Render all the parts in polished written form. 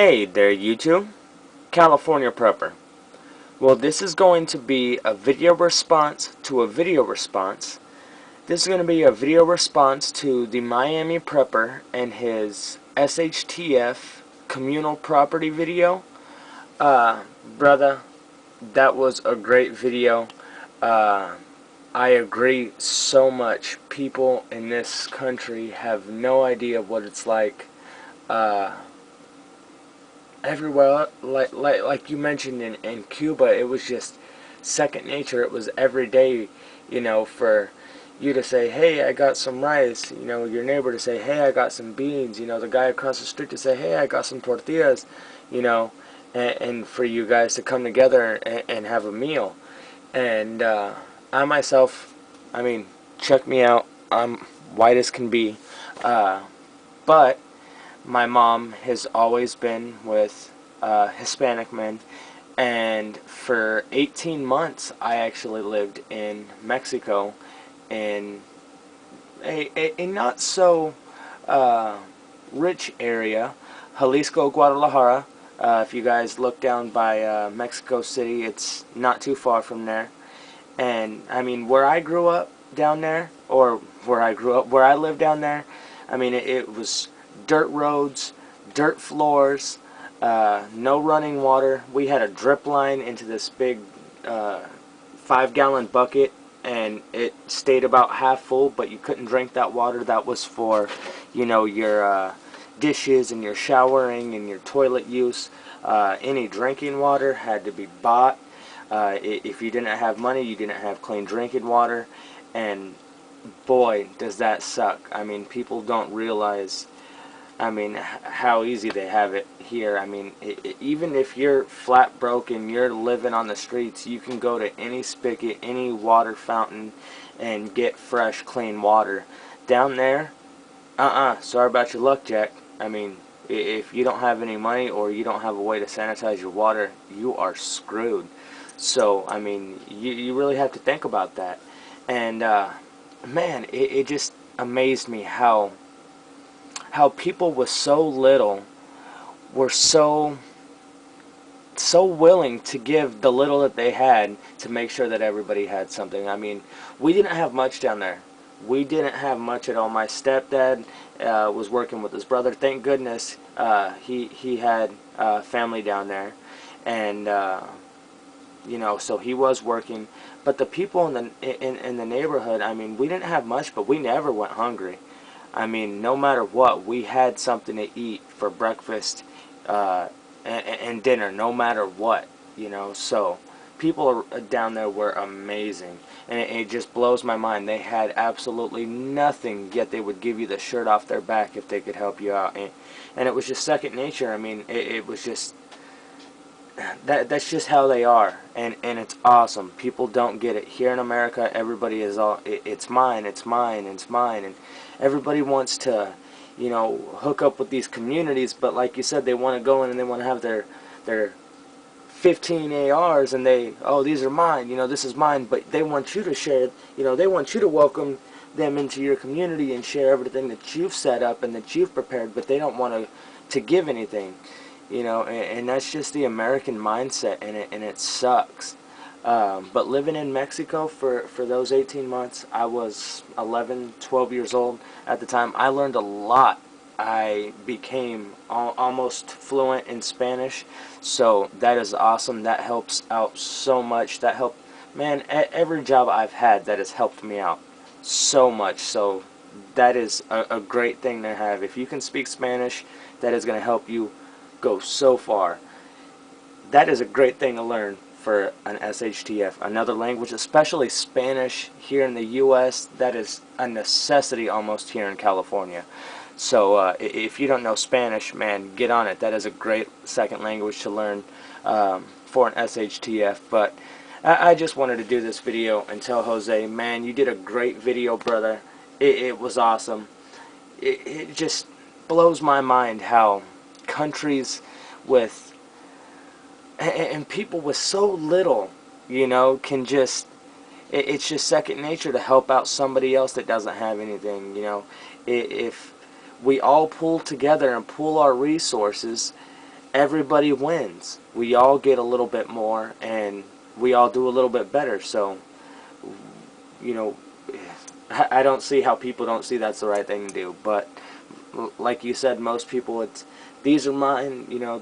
Hey there YouTube, California Prepper. Well, this is going to be a video response to a video response. This is going to be a video response to the Miami Prepper and his SHTF Communal Property video. Brother, that was a great video. I agree so much. People in this country have no idea what it's like. Everywhere, like you mentioned in Cuba, it was just second nature. It was every day, for you to say, hey, I got some rice, your neighbor to say, hey, I got some beans, the guy across the street to say, hey, I got some tortillas, and for you guys to come together and have a meal. And I myself, check me out, I'm white as can be, but my mom has always been with Hispanic men, and for 18 months I actually lived in Mexico in a not so rich area, Jalisco, Guadalajara. If you guys look down by Mexico City, it's not too far from there. And where I grew up down there, or where I lived down there, it was dirt roads, dirt floors, no running water. We had a drip line into this big 5-gallon bucket, and it stayed about half full, but you couldn't drink that water. That was for, your dishes and your showering and your toilet use. Any drinking water had to be bought. If you didn't have money, you didn't have clean drinking water, and boy, does that suck. People don't realize how easy they have it here. Even if you're flat broke and you're living on the streets, you can go to any spigot, any water fountain, and get fresh, clean water. Down there, sorry about your luck, Jack. If you don't have any money or you don't have a way to sanitize your water, you are screwed. So, you really have to think about that. And, man, it just amazed me how people with so little were so willing to give the little that they had to make sure that everybody had something. We didn't have much down there. We didn't have much at all. My stepdad was working with his brother. Thank goodness he had family down there, and so he was working. But the people in the neighborhood, we didn't have much, but we never went hungry. No matter what, we had something to eat for breakfast and dinner, no matter what, So people down there were amazing, and it just blows my mind. They had absolutely nothing, yet they would give you the shirt off their back if they could help you out. And it was just second nature. It was just... That's just how they are, and it's awesome. People don't get it. Here in America, everybody is all, it's mine, it's mine, it's mine, and everybody wants to, hook up with these communities, but like you said, they want to go in and they want to have their 15 ARs, and these are mine, this is mine, but they want you to share, they want you to welcome them into your community and share everything that you've set up and that you've prepared, but they don't want to give anything. And that's just the American mindset, and it sucks. But living in Mexico for those 18 months, I was 11, 12 years old at the time. I learned a lot. I became almost fluent in Spanish, so that is awesome. That helps out so much. That helped, man, every job I've had, that has helped me out so much. So that is a great thing to have. If you can speak Spanish, that is going to help you go so far. That is a great thing to learn for an SHTF, another language, especially Spanish here in the US. That is a necessity almost here in California. So if you don't know Spanish, man, get on it. That is a great second language to learn for an SHTF. But I just wanted to do this video and tell Jose, man, you did a great video, brother. It was awesome. It just blows my mind how countries with and people with so little, can just, it's just second nature to help out somebody else that doesn't have anything. If we all pull together and pool our resources everybody wins. We all get a little bit more, and we all do a little bit better. So, you know, I don't see how people don't see that's the right thing to do. But like you said, most people, it's these are mine. You know,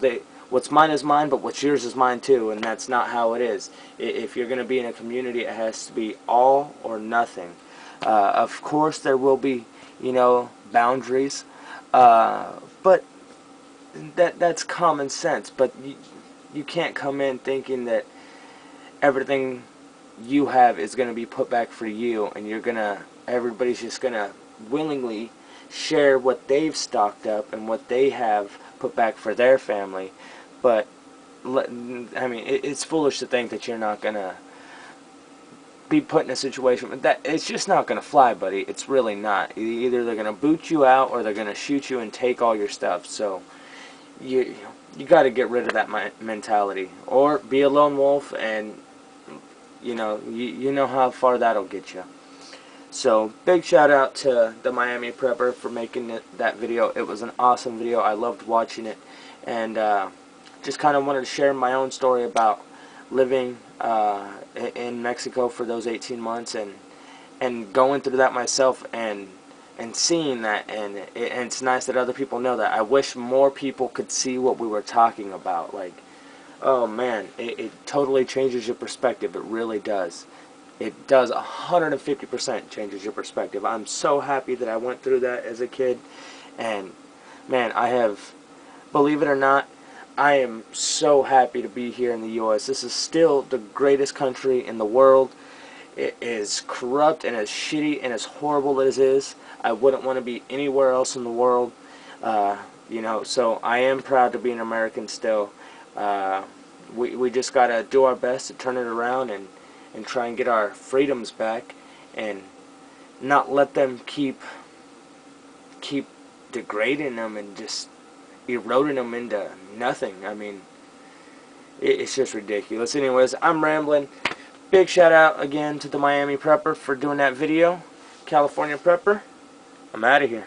what's mine is mine, but what's yours is mine too, and that's not how it is. If you're going to be in a community, it has to be all or nothing. Of course, there will be, you know, boundaries, but that's common sense. But you can't come in thinking that everything you have is going to be put back for you, and everybody's just going to willingly share what they've stocked up and what they have put back for their family. But I mean, it's foolish to think that you're not going to be put in a situation that it's just not going to fly, buddy. It's really not. Either they're going to boot you out or they're going to shoot you and take all your stuff. So you got to get rid of that mentality, or be a lone wolf, and you know how far that'll get you. So big shout out to the Miami Prepper for making that video. It was an awesome video. I loved watching it, and just kind of wanted to share my own story about living in Mexico for those 18 months and going through that myself and seeing that, and it's nice that other people know that. I wish more people could see what we were talking about. Like, oh man, it totally changes your perspective. It really does. It does 150% changes your perspective. I'm so happy that I went through that as a kid, and man, believe it or not, I am so happy to be here in the U.S. This is still the greatest country in the world. It is corrupt and as shitty and as horrible as it is. I wouldn't want to be anywhere else in the world. You know, so I am proud to be an American still. We just got to do our best to turn it around and try and get our freedoms back, and not let them keep degrading them and just eroding them into nothing. I mean, it's just ridiculous. Anyways, I'm rambling. Big shout out again to the Miami Prepper for doing that video. California Prepper, I'm out of here.